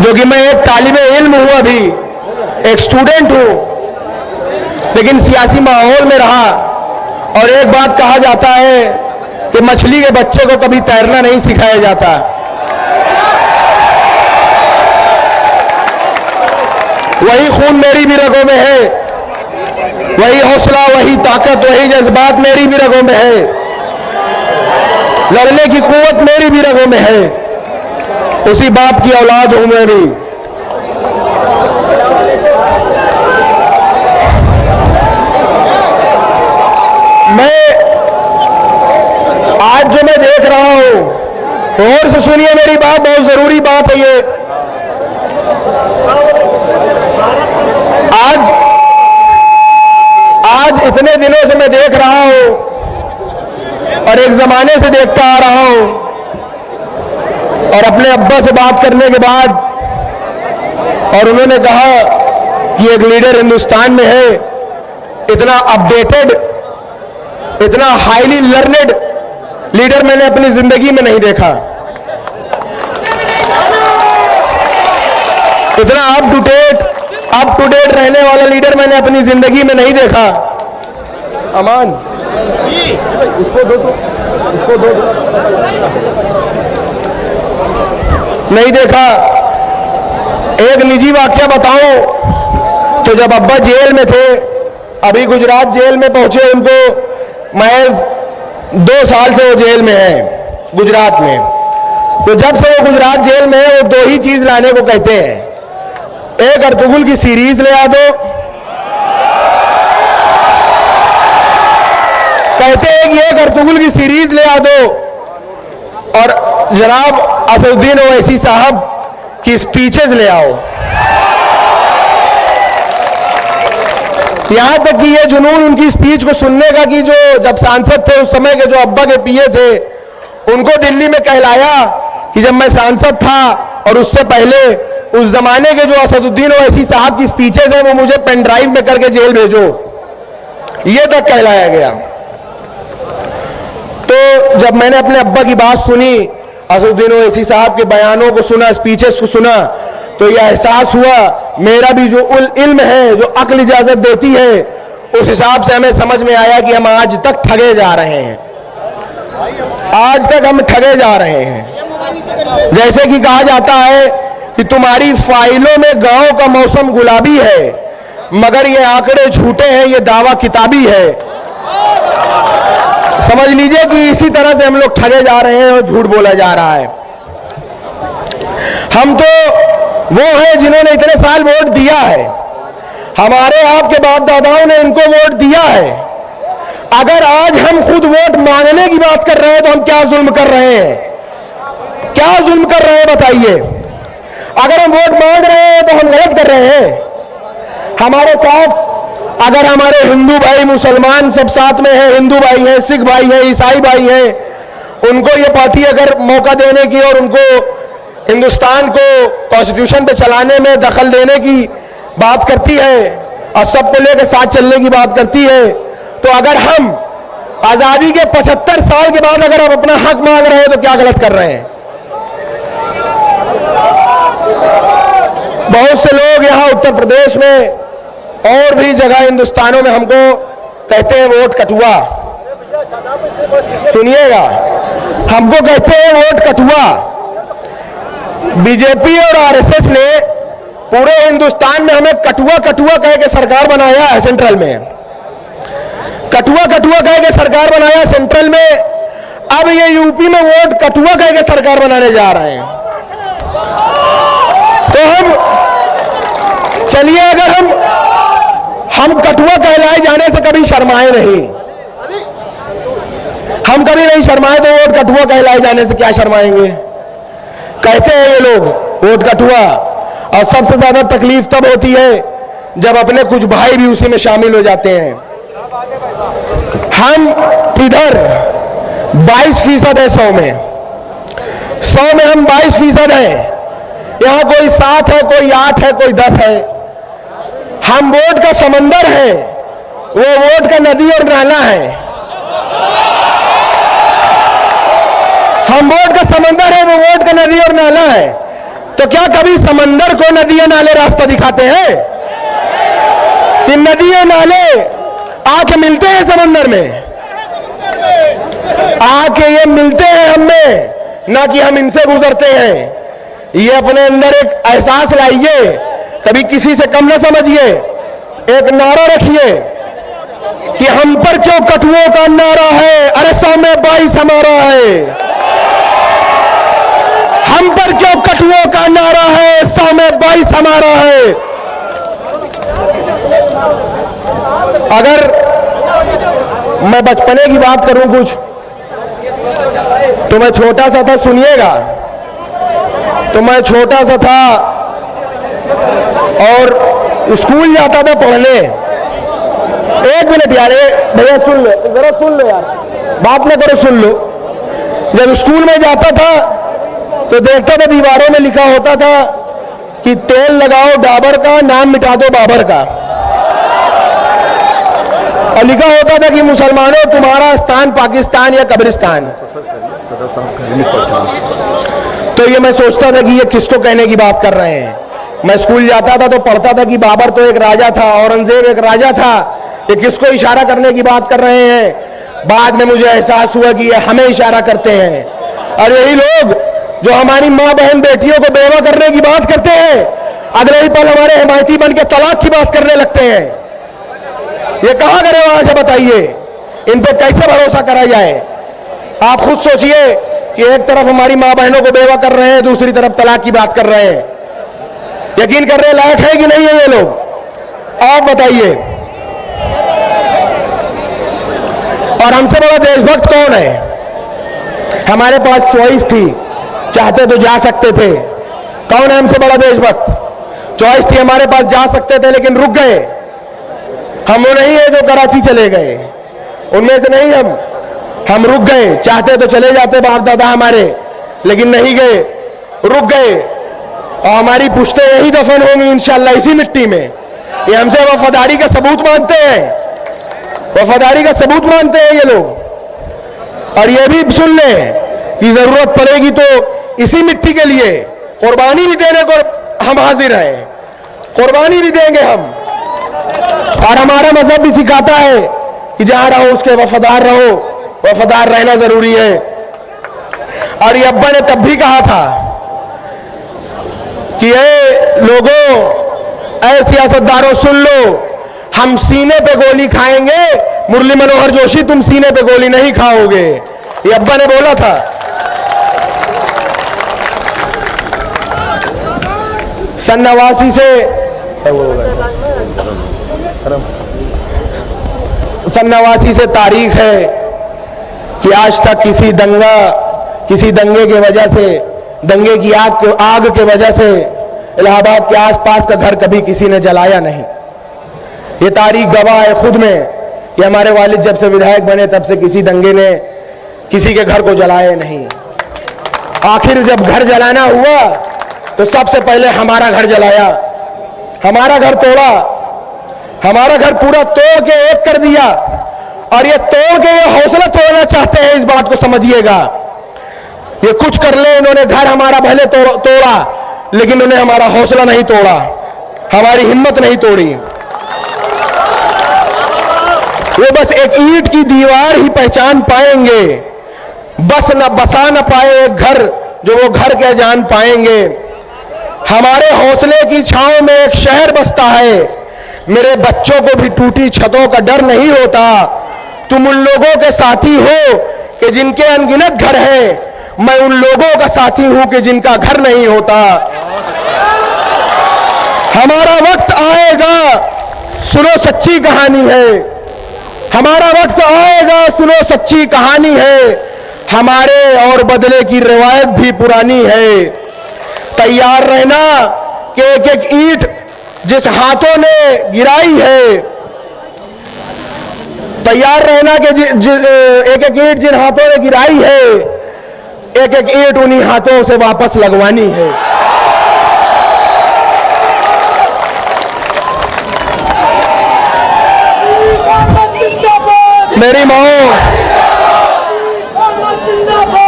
जो कि मैं एक तालिबे इल्म हूं, अभी एक स्टूडेंट हूं, लेकिन सियासी माहौल में रहा। और एक बात कहा जाता है कि मछली के बच्चे को कभी तैरना नहीं सिखाया जाता। वही खून मेरी भी रगों में है, वही हौसला, वही ताकत, वही जज्बात मेरी भी रगों में है, लड़ने की कुव्वत मेरी भी रगों में है। उसी बाप की औलाद हूं मैं भी। मैं आज जो मैं देख रहा हूं, गौर से सुनिए मेरी बात, बहुत जरूरी बात है ये। आज इतने दिनों से मैं देख रहा हूं और एक जमाने से देखता आ रहा हूं, और अपने अब्बा से बात करने के बाद, और उन्होंने कहा कि एक लीडर हिंदुस्तान में है, इतना अपडेटेड, इतना हाईली लर्नेड लीडर मैंने अपनी जिंदगी में नहीं देखा। इतना अप टू डेट रहने वाला लीडर मैंने अपनी जिंदगी में नहीं देखा। अमान, इसको दो, नहीं देखा। एक निजी वाकया बताऊं तो जब अब्बा जेल में थे, अभी गुजरात जेल में पहुंचे, उनको महज 2 साल से वो जेल में है गुजरात में। तो जब से वो गुजरात जेल में है, वो 2 ही चीज लाने को कहते हैं। एक अर्तुगरुल की सीरीज ले आ दो, कहते हैं कि एक अर्तुगरुल की सीरीज ले आ दो, और जनाब असदुद्दीन ओवैसी साहब की स्पीचेस ले आओ। यहां तक कि ये जुनून उनकी स्पीच को सुनने का कि जो जब सांसद थे उस समय के जो अब्बा के पीए थे, उनको दिल्ली में कहलाया कि जब मैं सांसद था और उससे पहले उस जमाने के जो असदुद्दीन ओवैसी साहब की स्पीचेस हैं वो मुझे पेन ड्राइव में करके जेल भेजो, ये तक कहलाया गया। तो जब मैंने अपने अब्बा की बात सुनी, असदुद्दीन ओवैसी साहब के बयानों को सुना, स्पीचेस को सुना, तो यह एहसास हुआ मेरा भी जो इल्म है, जो अक्ल इजाजत देती है, उस हिसाब से हमें समझ में आया कि हम आज तक ठगे जा रहे हैं, आज तक हम ठगे जा रहे हैं। जैसे कि कहा जाता है कि तुम्हारी फाइलों में गांव का मौसम गुलाबी है, मगर ये आंकड़े झूठे हैं, ये दावा किताबी है। समझ लीजिए कि इसी तरह से हम लोग ठगे जा रहे हैं और झूठ बोला जा रहा है। हम तो वो हैं जिन्होंने इतने साल वोट दिया है, हमारे आपके बाप दादाओं ने इनको वोट दिया है। अगर आज हम खुद वोट मांगने की बात कर रहे हैं तो हम क्या जुल्म कर रहे हैं, क्या जुल्म कर रहे हैं बताइए। अगर हम वोट मांग रहे हैं तो हम गलत कर रहे हैं। हमारे साथ अगर हमारे हिंदू भाई, मुसलमान सब साथ में हैं, हिंदू भाई हैं, सिख भाई हैं, ईसाई भाई हैं, उनको ये पार्टी अगर मौका देने की और उनको हिंदुस्तान को कॉन्स्टिट्यूशन पे चलाने में दखल देने की बात करती है और सबको लेकर साथ चलने की बात करती है, तो अगर हम आजादी के 75 साल के बाद अगर हम अपना हक मांग रहे हैं तो क्या गलत कर रहे हैं। बहुत से लोग यहाँ उत्तर प्रदेश में और भी जगह हिंदुस्तानों में हमको कहते हैं वोट कटुआ। सुनिएगा, हमको कहते हैं वोट कटुआ। बीजेपी और आरएसएस ने पूरे हिंदुस्तान में हमें कटुआ कटुआ कह के सरकार बनाया है सेंट्रल में, कटुआ कटुआ कह के सरकार बनाया सेंट्रल में। अब ये यूपी में वोट कटुआ कह के सरकार बनाने जा रहे हैं। तो हम चलिए, अगर हम कटुआ कहलाए जाने से कभी शर्माए नहीं, हम कभी नहीं शर्माए, तो वोट कटुआ कहलाए जाने से क्या शर्माएंगे। कहते हैं ये लोग वोट कटुआ, और सबसे ज्यादा तकलीफ तब होती है जब अपने कुछ भाई भी उसी में शामिल हो जाते हैं। हम इधर 22% है 100 में, 100 में हम 22% हैं। यहां कोई 7 है, कोई 8 है, कोई 10 है। हम वोट का समंदर है, वो वोट का नदी और नाला है। हम वोट का समंदर है, वो वोट का नदी और नाला है। तो तो क्या कभी समंदर को नदियां नाले रास्ता दिखाते हैं? कि नदियां नाले आके मिलते हैं समंदर में? आके ये मिलते हैं हमें, ना कि हम इनसे गुजरते हैं। ये अपने अंदर एक एहसास लाइए, कभी किसी से कम ना समझिए। एक नारा रखिए कि हम पर क्यों कटुओं का नारा है, अरे 100 में 22 हमारा है। हम पर क्यों कटुओं का नारा है, 100 में 22 हमारा है। अगर मैं बचपने की बात करूं कुछ, तो मैं छोटा सा था, सुनिएगा। तो मैं छोटा सा था और स्कूल जाता था पढ़ने। एक मिनट यार, भैया सुन लो, जरा सुन लो यार, बात ना करो, सुन लो। जब स्कूल में जाता था तो देखता था दीवारों में लिखा होता था कि तेल लगाओ डाबर का, नाम मिटा दो बाबर का। और लिखा होता था कि मुसलमानों तुम्हारा स्थान पाकिस्तान या कब्रिस्तान। तो ये मैं सोचता था कि ये किसको कहने की बात कर रहे हैं। मैं स्कूल जाता था तो पढ़ता था कि बाबर तो एक राजा था, औरंगजेब एक राजा था, ये किसको इशारा करने की बात कर रहे हैं। बाद में मुझे एहसास हुआ कि ये हमें इशारा करते हैं। और यही लोग जो हमारी माँ बहन बेटियों को बेवा करने की बात करते हैं, अगले ही पल हमारे हिमायती बन के तलाक की बात करने लगते हैं। ये कहां करे वहां से बताइए, इन पे कैसे भरोसा करा जाए। आप खुद सोचिए कि एक तरफ हमारी माँ बहनों को बेवा कर रहे हैं, दूसरी तरफ तलाक की बात कर रहे हैं। यकीन करने लायक है कि नहीं है ये लोग? आप बताइए। और हमसे बड़ा देशभक्त कौन है? हमारे पास चॉइस थी, चाहते तो जा सकते थे। कौन है हमसे बड़ा देशभक्त? चॉइस थी हमारे पास, जा सकते थे लेकिन रुक गए। हम वो नहीं है जो कराची चले गए, उनमें से नहीं हम रुक गए। चाहते तो चले जाते बाप दादा हमारे, लेकिन नहीं गए, रुक गए। और हमारी पुश्तें यही दफन होंगी इंशाअल्लाह इसी मिट्टी में। ये हमसे वफादारी का सबूत मांगते हैं, वफादारी का सबूत मांगते हैं ये लोग। और ये भी सुन लें कि जरूरत पड़ेगी तो इसी मिट्टी के लिए कुर्बानी भी देने को हम हाजिर हैं, कुर्बानी भी देंगे हम। और हमारा मजहब भी सिखाता है कि जहां रहो उसके वफादार रहो, वफादार रहना जरूरी है। और ये अब्बा ने तब भी कहा था कि ए लोगों, ऐ सियासतदारों सुन लो, हम सीने पे गोली खाएंगे, मुरली मनोहर जोशी तुम सीने पे गोली नहीं खाओगे। ये अब्बा ने बोला था। सन 89 से सन 89 से तारीख है कि आज तक किसी दंगे के वजह से, दंगे की आग के वजह से इलाहाबाद के आसपास का घर कभी किसी ने जलाया नहीं। ये तारीख गवाह है खुद में कि हमारे वालिद जब से विधायक बने तब से किसी दंगे ने किसी के घर को जलाया नहीं। आखिर जब घर जलाना हुआ तो सबसे पहले हमारा घर जलाया, हमारा घर तोड़ा, हमारा घर पूरा तोड़ के एक कर दिया। और ये तोड़ के ये हौसला तोड़ना चाहते हैं, इस बात को समझिएगा। ये कुछ कर ले, इन्होंने घर हमारा भले तोड़ा लेकिन उन्हें हमारा हौसला नहीं तोड़ा, हमारी हिम्मत नहीं तोड़ी। वो बस एक ईंट की दीवार ही पहचान पाएंगे, बसा न पाए एक घर जो वो घर क्या जान पाएंगे। हमारे हौसले की छांव में एक शहर बसता है, मेरे बच्चों को भी टूटी छतों का डर नहीं होता। तुम उन लोगों के साथी हो कि जिनके अनगिनत घर है, मैं उन लोगों का साथी हूं कि जिनका घर नहीं होता। हमारा वक्त आएगा, सुनो सच्ची कहानी है, हमारा वक्त आएगा, सुनो सच्ची कहानी है। हमारे और बदले की रिवायत भी पुरानी है। तैयार रहना कि एक एक ईंट जिस हाथों ने गिराई है, तैयार रहना कि एक एक ईंट जिन हाथों ने गिराई है, एक एक ईंट उन्हीं हाथों से वापस लगवानी है। मेरी माओ,